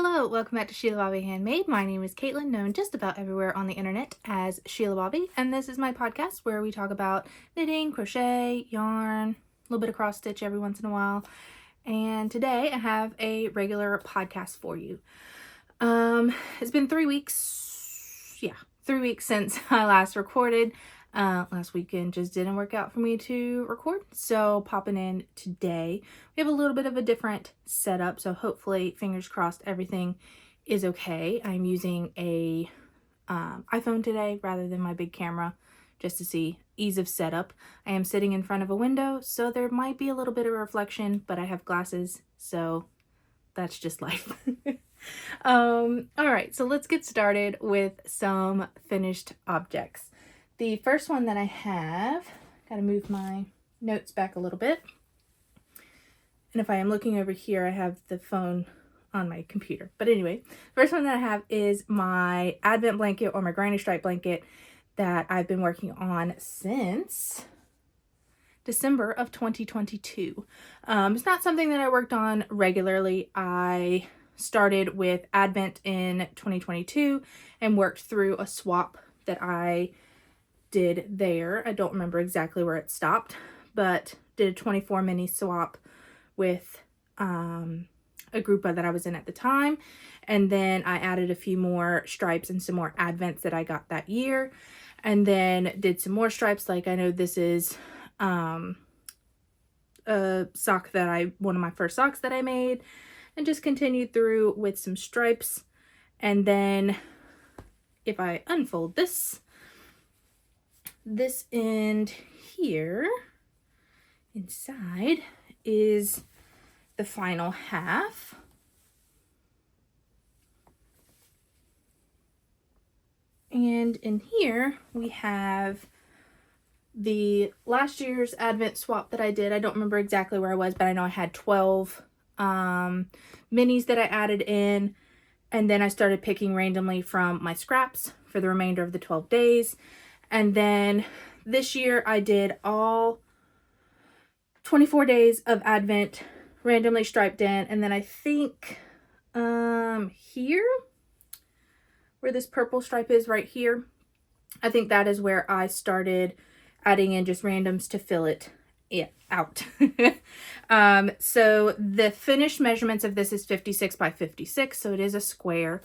Hello, welcome back to Shelabobby Handmade. My name is Caitlin, known just about everywhere on the internet as Shelabobby, and this is my podcast where we talk about knitting, crochet, yarn, a little bit of cross stitch every once in a while. And today I have a regular podcast for you. It's been 3 weeks. 3 weeks since I last recorded. Last weekend just didn't work out for me to record, so popping in today. We have a little bit of a different setup, so hopefully, fingers crossed, everything is okay. I'm using a iPhone today rather than my big camera just to see ease of setup. I am sitting in front of a window, so there might be a little bit of reflection, but I have glasses, so that's just life. All right, so let's get started with some finished objects. The first one that I have, gotta move my notes back a little bit. And if I am looking over here, I have the phone on my computer. But anyway, first one that I have is my Advent blanket or my granny stripe blanket that I've been working on since December of 2022. It's not something that I worked on regularly. I started with Advent in 2022 and worked through a swap that I did there. I don't remember exactly where it stopped, but did a 24 mini swap with a group that I was in at the time. And then I added a few more stripes and some more Advents that I got that year. And then did some more stripes. Like I know this is a sock that one of my first socks that I made, and just continued through with some stripes. And then if I unfold this end here inside is the final half. And in here we have the last year's Advent swap that I did. I don't remember exactly where I was, but I know I had 12 minis that I added in, and then I started picking randomly from my scraps for the remainder of the 12 days. And then this year I did all 24 days of Advent randomly striped in. And then I think here where this purple stripe is right here, I think that is where I started adding in just randoms to fill it out. So the finished measurements of this is 56 by 56, so it is a square.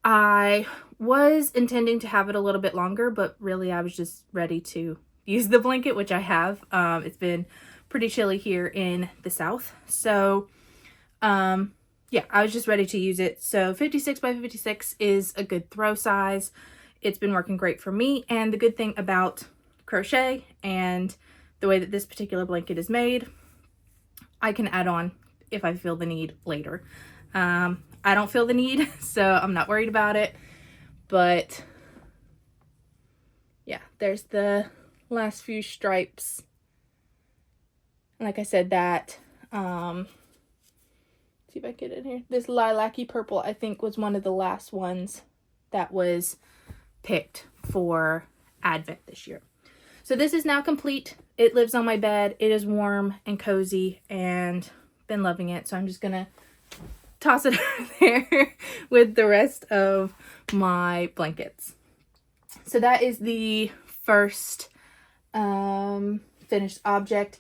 I was intending to have it a little bit longer, but really I was just ready to use the blanket, which I have. It's been pretty chilly here in the South. So, yeah, I was just ready to use it. So 56 by 56 is a good throw size. It's been working great for me. And the good thing about crochet and the way that this particular blanket is made, I can add on if I feel the need later. I don't feel the need, so I'm not worried about it. But yeah, there's the last few stripes. Like I said, that see if I get it here. This lilac-y purple, I think, was one of the last ones that was picked for Advent this year. So this is now complete. It lives on my bed. It is warm and cozy, and been loving it. So I'm just gonna toss it over there with the rest of my blankets. So that is the first finished object.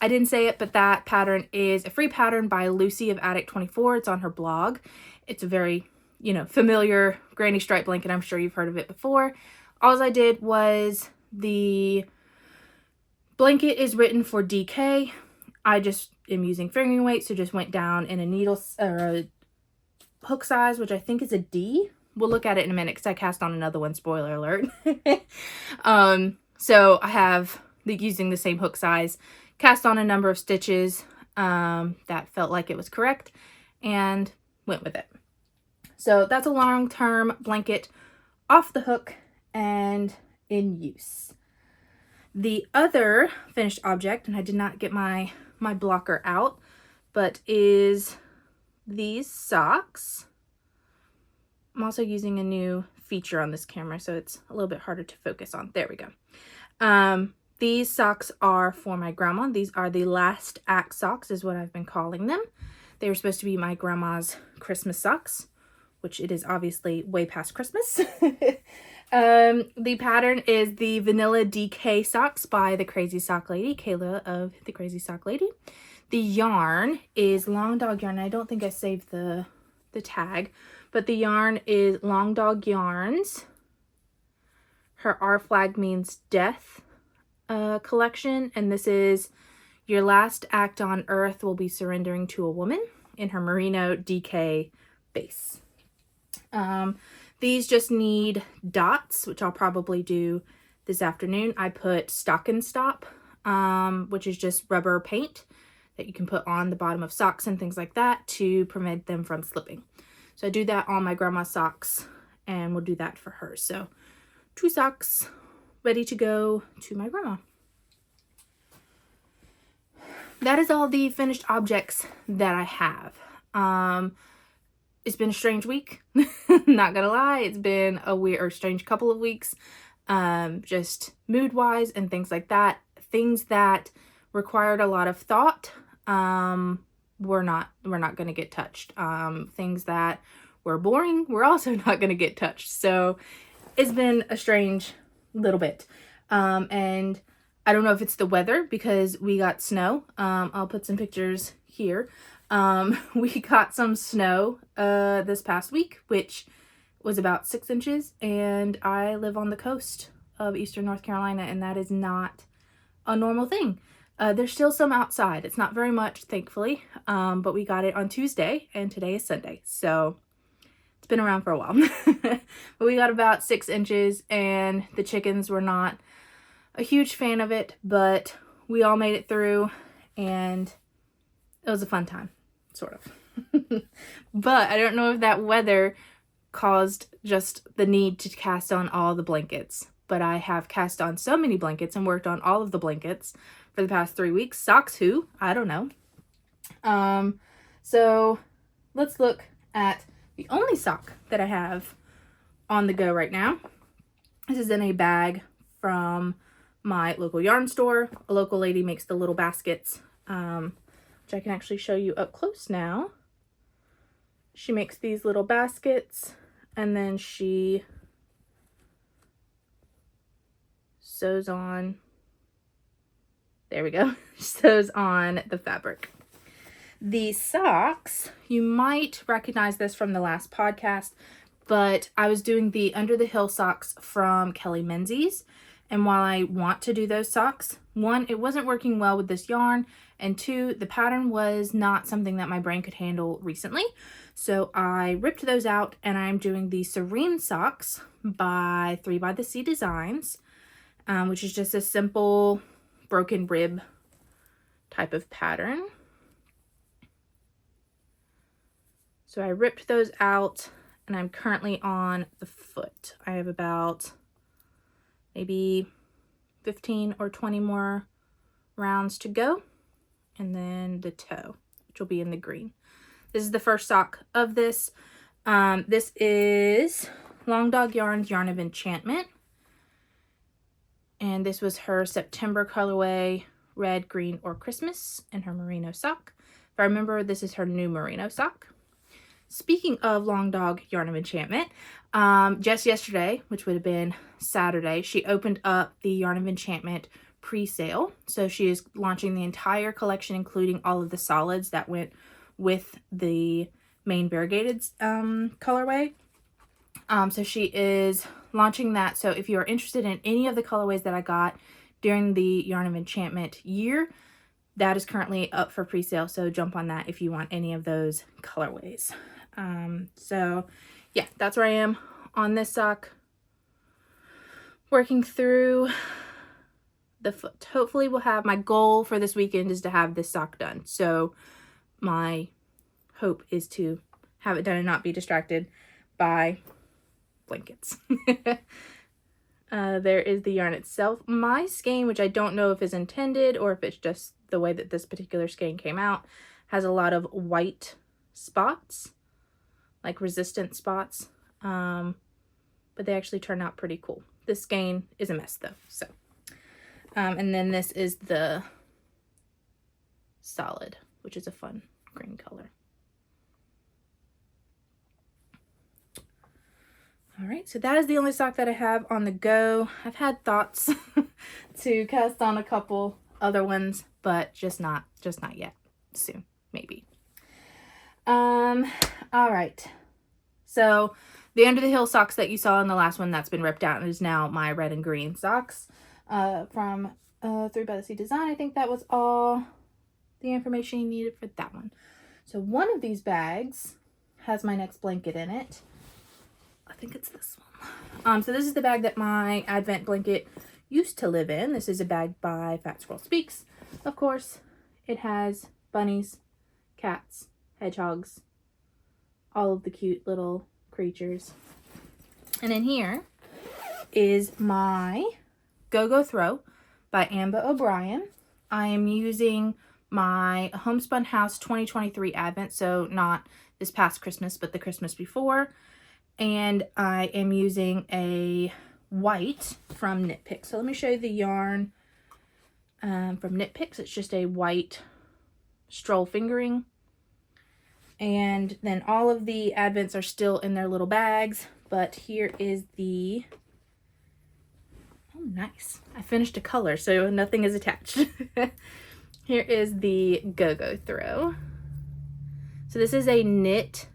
I didn't say it, but that pattern is a free pattern by Lucy of Addict24. It's on her blog. It's a very, familiar granny stripe blanket. I'm sure you've heard of it before. All I did was the blanket is written for DK. I just am using fingering weight, so just went down in a needle or a hook size, which I think is a D. We'll look at it in a minute because I cast on another one, spoiler alert. So I have using the same hook size, cast on a number of stitches that felt like it was correct, and went with it. So that's a long-term blanket off the hook and in use. The other finished object, and I did not get my blocker out, but is these socks. I'm also using a new feature on this camera, so it's a little bit harder to focus on. There we go. These socks are for my grandma. These are the last act socks is what I've been calling them. They were supposed to be my grandma's Christmas socks, which it is obviously way past Christmas. The pattern is the Vanilla DK socks by the Crazy Sock Lady, Kayla of the Crazy Sock Lady. The yarn is Long Dog yarn. I don't think I saved the tag, but the yarn is Long Dog Yarns. Her Our Flag Means Death collection, and this is Your Last Act on Earth Will Be Surrendering to a Woman in her Merino DK base. These just need dots, which I'll probably do this afternoon. I put Stock and Stop, which is just rubber paint that you can put on the bottom of socks and things like that to prevent them from slipping. So I do that on my grandma's socks, and we'll do that for her. So 2 socks ready to go to my grandma. That is all the finished objects that I have. It's been a strange week. Not gonna lie, it's been a weird or strange couple of weeks. Just mood-wise and things like that. Things that required a lot of thought, we're not gonna get touched. Things that were boring, we're also not gonna get touched. So it's been a strange little bit. And I don't know if it's the weather because we got snow. I'll put some pictures here. We got some snow this past week, which was about 6 inches, and I live on the coast of eastern North Carolina, and that is not a normal thing. There's still some outside. It's not very much, thankfully, but we got it on Tuesday, and today is Sunday, so it's been around for a while. But we got about 6 inches, and the chickens were not a huge fan of it, but we all made it through, and it was a fun time, sort of. But I don't know if that weather caused just the need to cast on all the blankets, but I have cast on so many blankets and worked on all of the blankets for the past 3 weeks. Socks who? I don't know. So let's look at the only sock that I have on the go right now. This is in a bag from my local yarn store. A local lady makes the little baskets, which I can actually show you up close now. She makes these little baskets, and then she sews on, there we go, sews on the fabric. The socks, you might recognize this from the last podcast, but I was doing the Under the Hill socks from Kelly Menzies. And while I want to do those socks, 1, it wasn't working well with this yarn, and 2, the pattern was not something that my brain could handle recently. So I ripped those out, and I'm doing the Serene socks by 3 by the Sea Designs, which is just a simple broken rib type of pattern. So I ripped those out, and I'm currently on the foot. I have about maybe 15 or 20 more rounds to go, and then the toe, which will be in the green. This is the first sock of this. This is Long Dog Yarn's Yarn of Enchantment, and this was her September colorway, red, green, or Christmas, in her merino sock. If I remember, this is her new merino sock. Speaking of Long Dog Yarn of Enchantment, just yesterday, which would have been Saturday, she opened up the Yarn of Enchantment pre-sale. So she is launching the entire collection, including all of the solids that went with the main variegated colorway. So she is launching that. So if you are interested in any of the colorways that I got during the Yarn of Enchantment year, that is currently up for pre-sale. So jump on that if you want any of those colorways. So yeah, that's where I am on this sock, working through the foot. Hopefully we'll have, my goal for this weekend is to have this sock done. So my hope is to have it done and not be distracted by blankets. There is the yarn itself. My skein, which I don't know if is intended or if it's just the way that this particular skein came out, has a lot of white spots, like resistant spots, but they actually turn out pretty cool. This skein is a mess though, so. And then this is the solid, which is a fun green color. All right, so that is the only sock that I have on the go. I've had thoughts to cast on a couple other ones, but just not yet. Soon, maybe. All right. So the Under the Hill socks that you saw in the last one, that's been ripped out and is now my red and green socks from 3 by the Sea Design. I think that was all the information you needed for that one. So one of these bags has my next blanket in it. I think it's this one. So this is the bag that my Advent blanket used to live in. This is a bag by Fat Squirrel Speaks. Of course, it has bunnies, cats, hedgehogs, all of the cute little creatures. And in here is my Go-Go Throw by Amba O'Brien. I am using my Homespun House 2023 Advent, so not this past Christmas, but the Christmas before. And I am using a white from Knit Picks. So let me show you the yarn from Knit Picks. It's just a white stroll fingering. And then all of the Advents are still in their little bags. But here is the... Oh, nice. I finished a color, so nothing is attached. Here is the Go-Go Throw. So this is a knit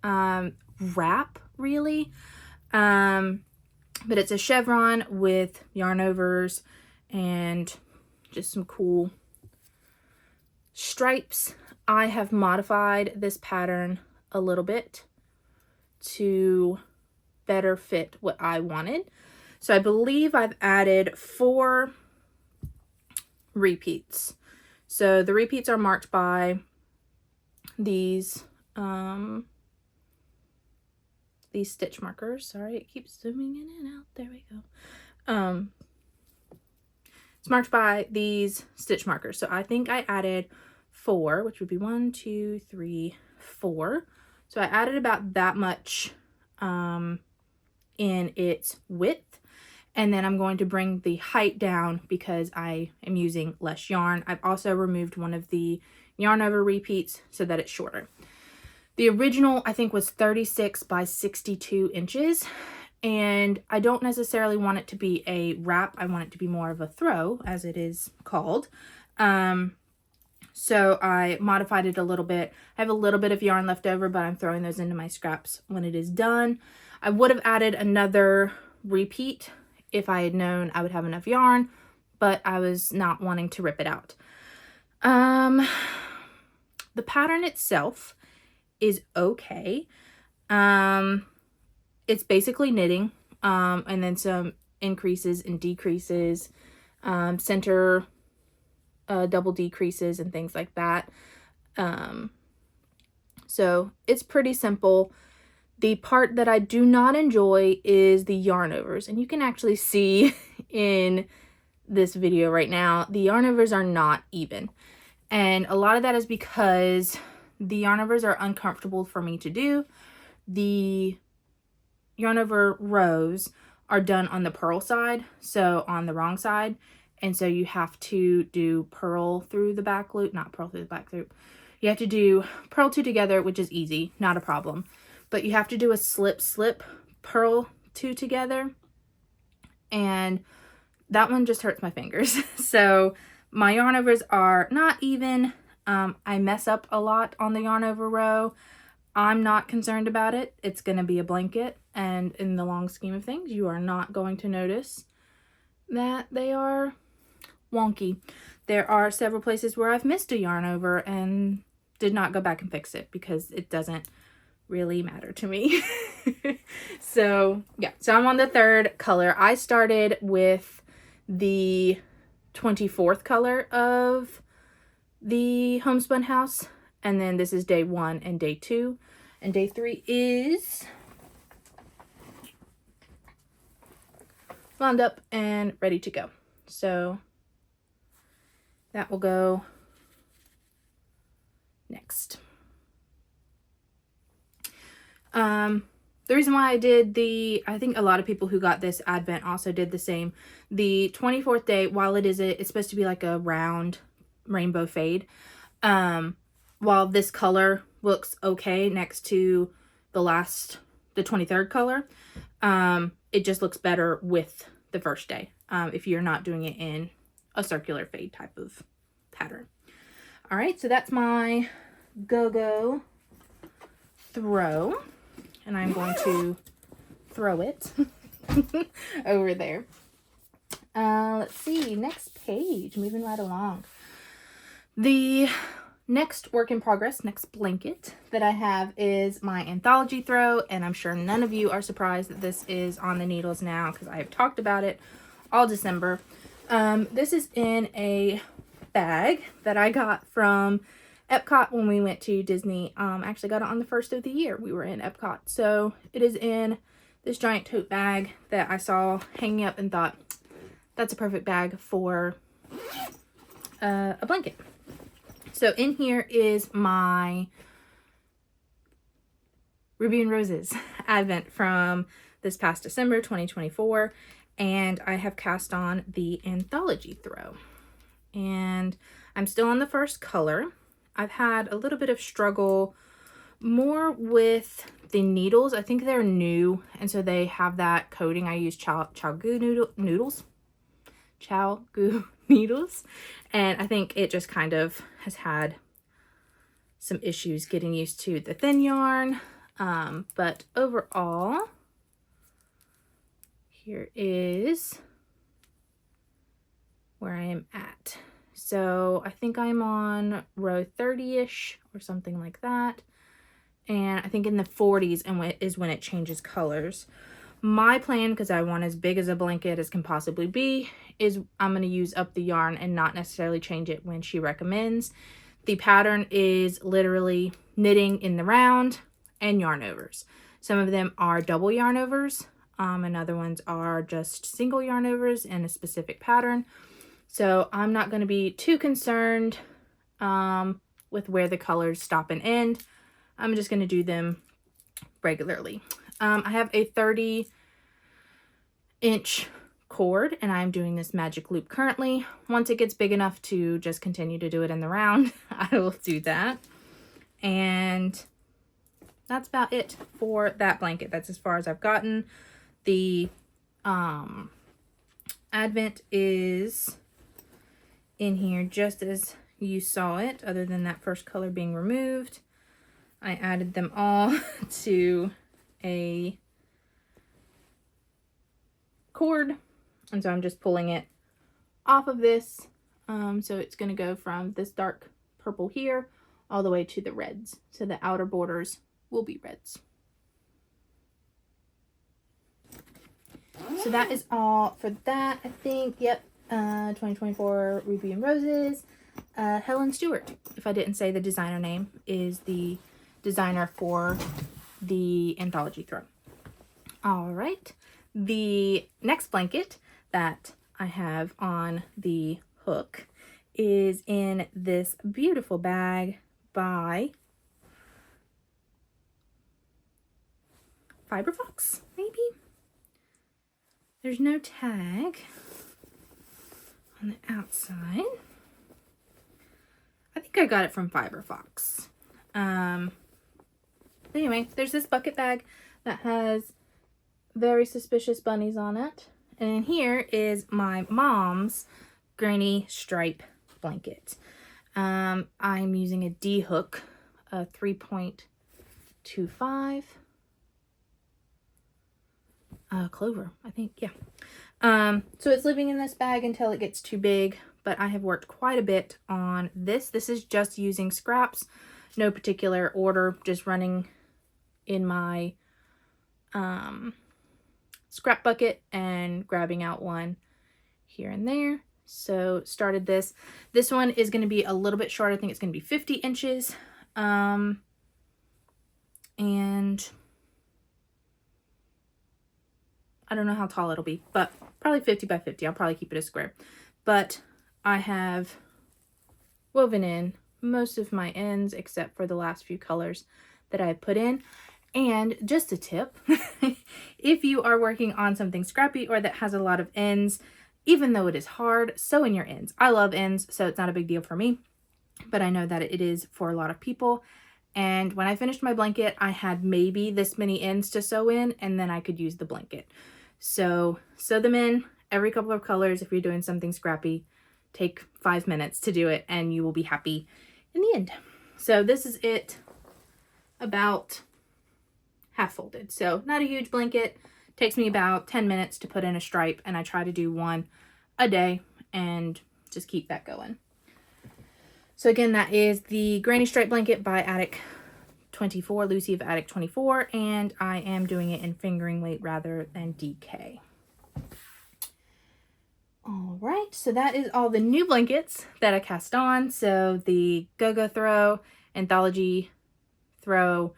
wrap, really. But it's a chevron with yarn overs and just some cool stripes. I have modified this pattern a little bit to better fit what I wanted. So I believe I've added 4 repeats. So the repeats are marked by these stitch markers. Sorry, it keeps zooming in and out. There we go. It's marked by these stitch markers. So I think I added 4, which would be 1, 2, 3, 4. So I added about that much in its width. And then I'm going to bring the height down because I am using less yarn. I've also removed one of the yarn over repeats so that it's shorter. The original, I think, was 36 by 62 inches. And I don't necessarily want it to be a wrap. I want it to be more of a throw, as it is called. So I modified it a little bit. I have a little bit of yarn left over, but I'm throwing those into my scraps when it is done. I would have added another repeat if I had known I would have enough yarn, but I was not wanting to rip it out. The pattern itself is okay. It's basically knitting, and then some increases and decreases, center double decreases and things like that. So it's pretty simple. The part that I do not enjoy is the yarn overs, and you can actually see in this video right now, the yarn overs are not even. And a lot of that is because the yarn overs are uncomfortable for me to do. The yarn over rows are done on the purl side, so on the wrong side. And so you have to do purl through the back loop, not purl through the back loop. You have to do purl 2 together, which is easy, not a problem. But you have to do a slip, purl 2 together. And that one just hurts my fingers. So my yarn overs are not even. I mess up a lot on the yarn over row. I'm not concerned about it. It's going to be a blanket. And in the long scheme of things, you are not going to notice that they are wonky. There are several places where I've missed a yarn over and did not go back and fix it because it doesn't really matter to me. So yeah, so I'm on the 3rd color. I started with the 24th color of the Homespun House, and then this is day 1 and day 2, and day 3 is wound up and ready to go. So that will go next. The reason why I did I think a lot of people who got this Advent also did the same. The 24th day, while it's supposed to be like a round rainbow fade, while this color looks okay next to the 23rd color, It just looks better with the first day if you're not doing it in a circular fade type of pattern. All right, so that's my go-go throw, and I'm going to throw it over there. Let's see, next page, moving right along. The next work in progress, next blanket that I have is my anthology throw, and I'm sure none of you are surprised that this is on the needles now because I have talked about it all December. This is in a bag that I got from Epcot when we went to Disney. Actually got it on the first of the year we were in Epcot. So it is in this giant tote bag that I saw hanging up and thought, that's a perfect bag for a blanket. So in here is my Ruby and Roses Advent from this past December 2024. And I have cast on the anthology throw. And I'm still on the first color. I've had a little bit of struggle more with the needles. I think they're new, and so they have that coating. I use chow goo needles, and I think it just kind of has had some issues getting used to the thin yarn. But overall, here is where I am at. So I think I'm on row 30-ish or something like that. And I think in the 40s is when it changes colors. My plan, because I want as big as a blanket as can possibly be, is I'm going to use up the yarn and not necessarily change it when she recommends. The pattern is literally knitting in the round and yarn overs. Some of them are double yarn overs, and other ones are just single yarn overs in a specific pattern. So I'm not going to be too concerned with where the colors stop and end. I'm just going to do them regularly. I have a 30-inch cord, and I'm doing this magic loop currently. Once it gets big enough to just continue to do it in the round, I will do that. And that's about it for that blanket. That's as far as I've gotten. The Advent is in here just as you saw it, other than that first color being removed. I added them all to a cord, and so I'm just pulling it off of this. So it's going to go from this dark purple here all the way to the reds. So the outer borders will be reds. So that is all for that, I think. Yep. 2024 Ruby and Roses. Helen Stewart, if I didn't say the designer name, is the designer for the anthology throw. All right. The next blanket that I have on the hook is in this beautiful bag by Fiberfox, maybe? There's no tag on the outside. I think I got it from Fiberfox. Anyway, there's this bucket bag that has very suspicious bunnies on it. And in here is my mom's granny stripe blanket. I'm using a D hook, a 3.25. Clover, I think, yeah. So it's living in this bag until it gets too big, but I have worked quite a bit on this. This is just using scraps, no particular order, just running in my scrap bucket and grabbing out one here and there. So started this. This one is going to be a little bit short. I think it's going to be 50 inches. And I don't know how tall it'll be, but probably 50 by 50. I'll probably keep it a square. But I have woven in most of my ends except for the last few colors that I put in. And just a tip, if you are working on something scrappy or that has a lot of ends, even though it is hard, sew in your ends. I love ends, so it's not a big deal for me, but I know that it is for a lot of people. And when I finished my blanket, I had maybe this many ends to sew in, and then I could use the blanket. So sew them in every couple of colors. If you're doing something scrappy, take 5 minutes to do it and you will be happy in the end. So this is it about half folded. So not a huge blanket. Takes me about 10 minutes to put in a stripe, and I try to do one a day and just keep that going. So again, that is the Granny Stripe Blanket by Attic 24, Lucy of Attic 24, and I am doing it in fingering weight rather than DK. All right, so that is all the new blankets that I cast on. So the Go-Go Throw, Anthology Throw,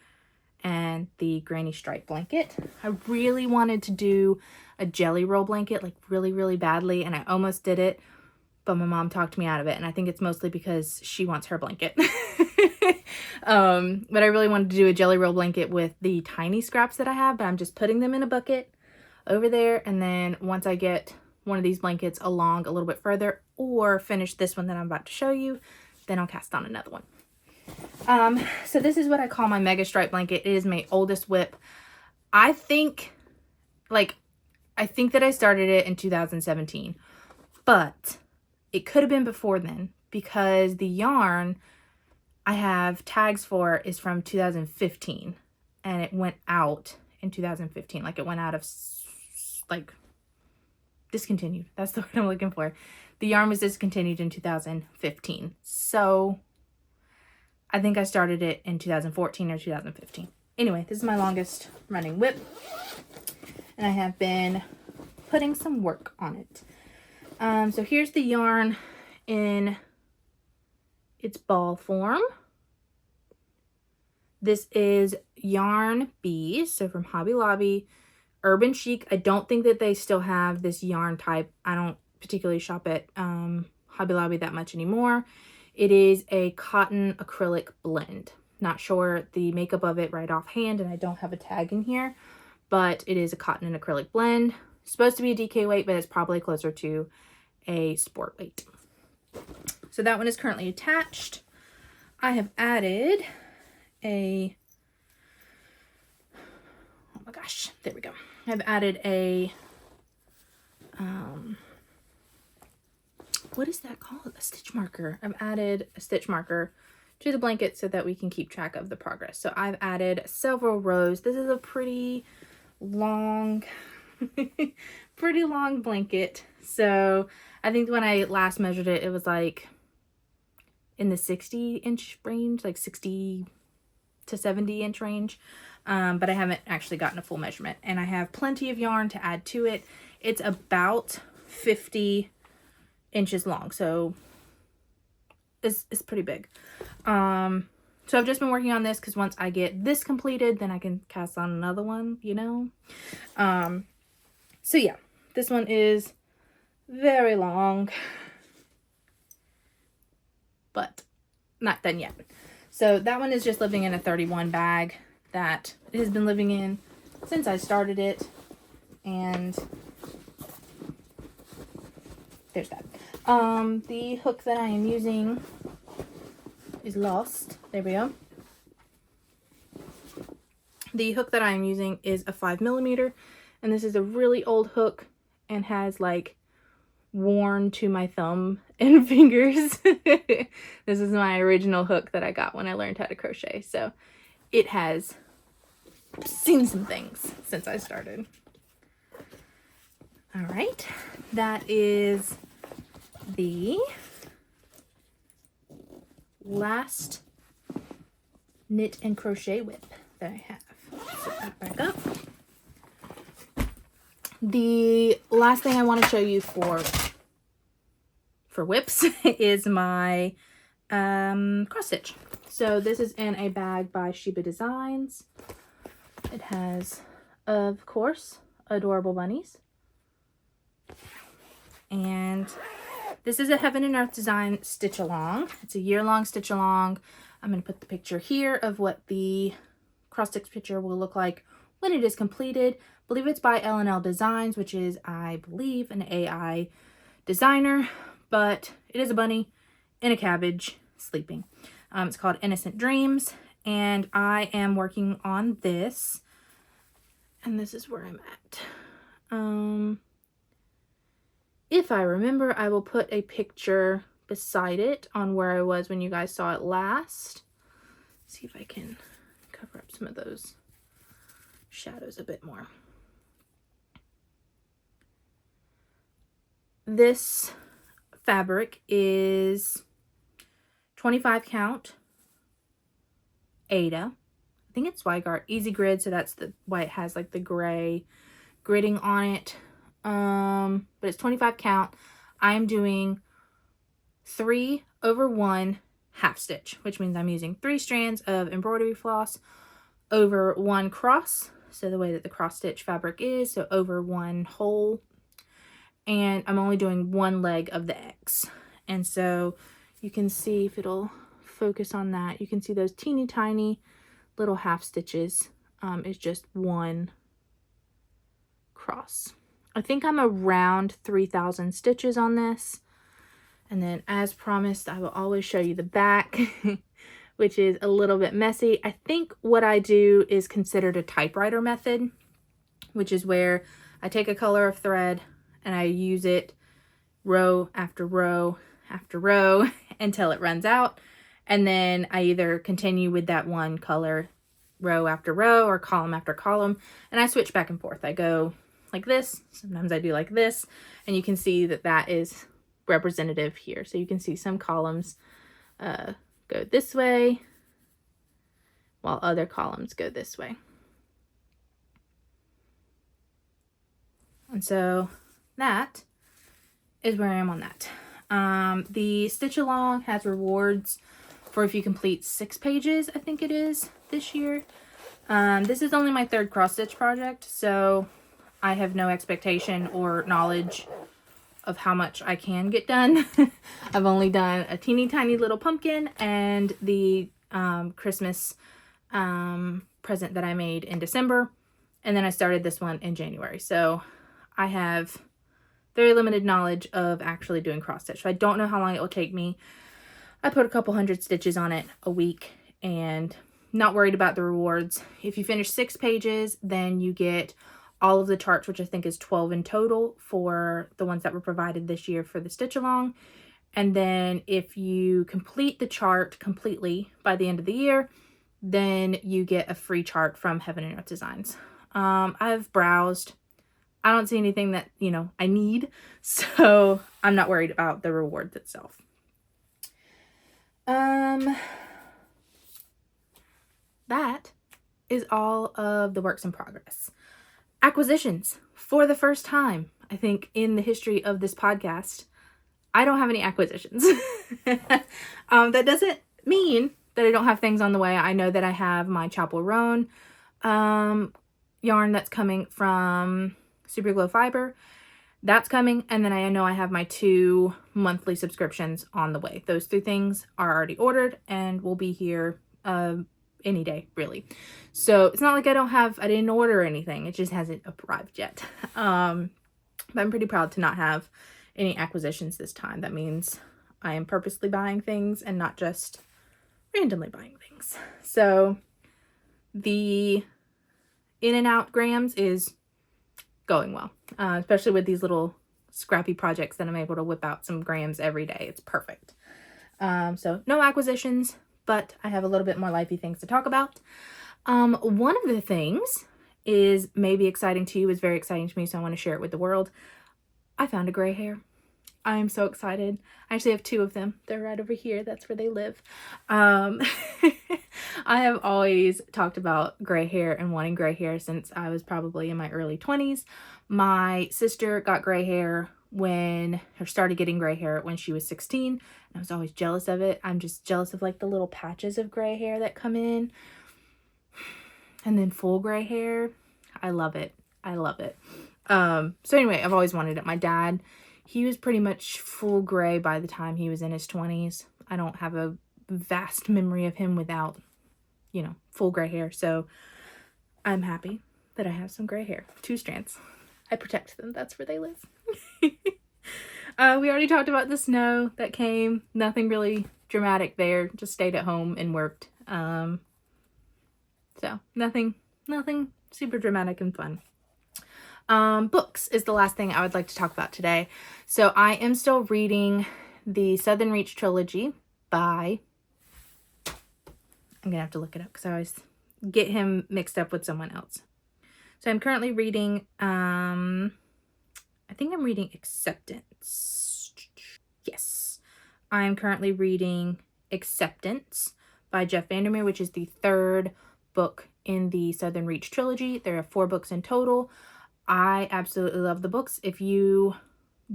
and the Granny Stripe Blanket. I really wanted to do a Jelly Roll blanket, like really badly, and I almost did it, but my mom talked me out of it, and I think it's mostly because she wants her blanket. But I really wanted to do a Jelly Roll blanket with the tiny scraps that I have, but I'm just putting them in a bucket over there, and then once I get one of these blankets along a little bit further or finish this one that I'm about to show you, then I'll cast on another one. So this is what I call my Mega Stripe blanket. It is my oldest WIP. I think that I started it in 2017, but it could have been before then because the yarn I have tags for is from 2015, and it went out in 2015. Like, it went out of, like, discontinued. That's the word I'm looking for. The yarn was discontinued in 2015. So I think I started it in 2014 or 2015. Anyway, this is my longest running WIP, and I have been putting some work on it. So here's the yarn in its ball form. This is Yarn Bees, so from Hobby Lobby. Urban Chic, I don't think that they still have this yarn type. I don't particularly shop at Hobby Lobby that much anymore. It is a cotton acrylic blend. Not sure the makeup of it right offhand, and I don't have a tag in here, but it is a cotton and acrylic blend. It's supposed to be a DK weight, but it's probably closer to a sport weight. So that one is currently attached. I have added a, oh my gosh, there we go. I've added a, what is that called? A stitch marker. I've added a stitch marker to the blanket so that we can keep track of the progress. So I've added several rows. This is a pretty long, pretty long blanket. So I think when I last measured it, it was like in the 60-inch range, like 60 to 70-inch range. But I haven't actually gotten a full measurement, and I have plenty of yarn to add to it. It's about 50 inches long, so it's pretty big. So I've just been working on this because once I get this completed, then I can cast on another one, you know. So yeah, this one is very long, but not done yet. So that one is just living in a 31 bag that it has been living in since I started it, and there's that. The hook that I am using is lost. There we go. The hook that I am using is a 5mm, and this is a really old hook and has like worn to my thumb and fingers. This is my original hook that I got when I learned how to crochet, so it has seen some things since I started. All right, that is the last knit and crochet WIP that I have. Set that back up. The last thing I want to show you for WIPs is my cross stitch. So this is in a bag by Sheba Designs. It has, of course, adorable bunnies. And this is a Heaven and Earth Design stitch along. It's a year-long stitch along. I'm going to put the picture here of what the cross stitch picture will look like when it is completed. I believe it's by L&L Designs, which is, I believe, an AI designer, but it is a bunny in a cabbage sleeping. It's called Innocent Dreams, and I am working on this, and this is where I'm at. If I remember, I will put a picture beside it on where I was when you guys saw it last. See if I can cover up some of those shadows a bit more. This fabric is 25 count Ada. I think it's Zweigart Easy Grid, so that's why it has like the gray gridding on it. But it's 25 count. I'm doing 3/1 half stitch, which means I'm using 3 strands of embroidery floss over 1 cross, so the way that the cross stitch fabric is, so over 1 hole, and I'm only doing 1 leg of the X. And so you can see, if it'll focus on that, you can see those teeny tiny little half stitches is just 1 cross. I think I'm around 3,000 stitches on this. And then, as promised, I will always show you the back, which is a little bit messy. I think what I do is considered a typewriter method, which is where I take a color of thread and I use it row after row after row until it runs out. And then I either continue with that one color row after row or column after column, and I switch back and forth. I go like this, sometimes I do like this, and you can see that that is representative here. So you can see some columns go this way while other columns go this way. And so that is where I am on that. The stitch along has rewards for if you complete 6 pages, I think it is, this year. This is only my 3rd cross stitch project, so I have no expectation or knowledge of how much I can get done. I've only done a teeny tiny little pumpkin and the Christmas present that I made in December, and then I started this one in January. So I have very limited knowledge of actually doing cross stitch. So I don't know how long it will take me. I put a couple hundred stitches on it a week and not worried about the rewards. If you finish 6 pages, then you get all of the charts, which I think is 12 in total for the ones that were provided this year for the stitch along. And then if you complete the chart completely by the end of the year, then you get a free chart from Heaven and Earth Designs. I've browsed. I don't see anything that, you know, I need, so I'm not worried about the rewards itself. That is all of the works in progress. Acquisitions. For the first time, I think, in the history of this podcast, I don't have any acquisitions. That doesn't mean that I don't have things on the way. I know that I have my Chapel Roan yarn that's coming from Super Glow Fiber. That's coming, and then I know I have my 2 monthly subscriptions on the way. Those 3 things are already ordered and will be here any day, really. So it's not like I didn't order anything. It just hasn't arrived yet. But I'm pretty proud to not have any acquisitions this time. That means I am purposely buying things and not just randomly buying things. So the in and out grams is going well, especially with these little scrappy projects that I'm able to whip out some grams every day. It's perfect. So no acquisitions, but I have a little bit more lifey things to talk about. One of the things is maybe exciting to you, is very exciting to me, so I want to share it with the world. I found a gray hair. I am so excited. I actually have 2 of them. They're right over here. That's where they live. I have always talked about gray hair and wanting gray hair since I was probably in my early 20s. My sister got gray hair started getting gray hair when she was 16. I was always jealous of it. I'm just jealous of like the little patches of gray hair that come in. And then full gray hair. I love it. I love it. So anyway, I've always wanted it. My dad, he was pretty much full gray by the time he was in his 20s. I don't have a vast memory of him without, you know, full gray hair. So I'm happy that I have some gray hair. 2 strands. I protect them. That's where they live. We already talked about the snow that came. Nothing really dramatic there. Just stayed at home and worked. So nothing super dramatic and fun. Books is the last thing I would like to talk about today. So I am still reading the Southern Reach trilogy by, I'm gonna have to look it up because I always get him mixed up with someone else. So I'm currently reading, I think I'm reading Acceptance. Yes, I'm currently reading Acceptance by Jeff Vandermeer, which is the third book in the Southern Reach trilogy. There are 4 books in total. I absolutely love the books. If you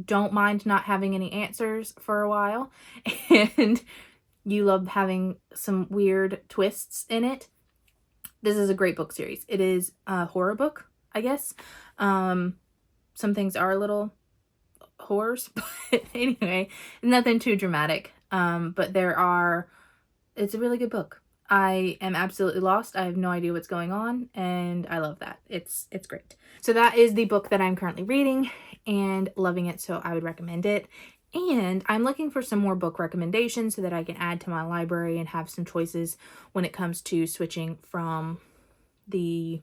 don't mind not having any answers for a while and you love having some weird twists in it, this is a great book series. It is a horror book, I guess. Some things are a little horrors, but anyway, nothing too dramatic. But it's a really good book. I am absolutely lost. I have no idea what's going on, and I love that. It's great. So that is the book that I'm currently reading and loving it, so I would recommend it. And I'm looking for some more book recommendations so that I can add to my library and have some choices when it comes to switching from the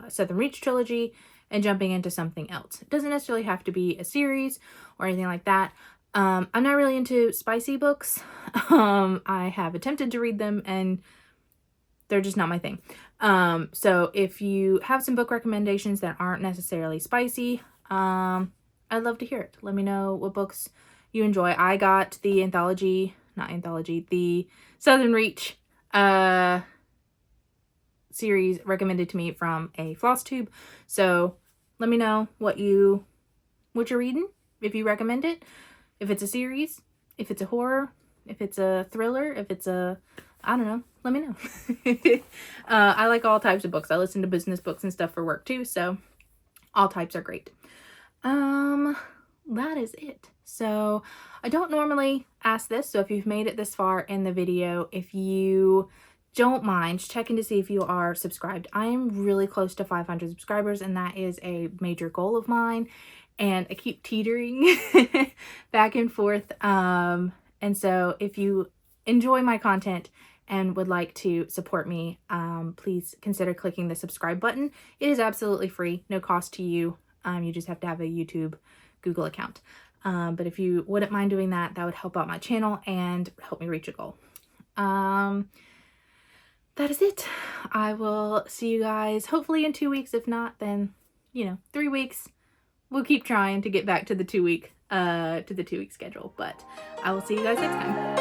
Southern Reach trilogy and jumping into something else. It doesn't necessarily have to be a series or anything like that. I'm not really into spicy books. I have attempted to read them and they're just not my thing. So if you have some book recommendations that aren't necessarily spicy, I'd love to hear it. Let me know what books you enjoy. I got the the Southern Reach series recommended to me from a floss tube. So let me know what you're reading, if you recommend it. If it's a series, if it's a horror, if it's a thriller, if it's I don't know, let me know. I like all types of books. I listen to business books and stuff for work too, so all types are great. That is it. So I don't normally ask this, so if you've made it this far in the video, if you don't mind checking to see if you are subscribed. I am really close to 500 subscribers, and that is a major goal of mine. And I keep teetering back and forth. And so if you enjoy my content and would like to support me, please consider clicking the subscribe button. It is absolutely free, no cost to you. You just have to have a YouTube Google account. But if you wouldn't mind doing that, that would help out my channel and help me reach a goal. That is it. I will see you guys hopefully in 2 weeks. If not, then 3 weeks. We'll keep trying to get back to the 2 week schedule, but I will see you guys next time.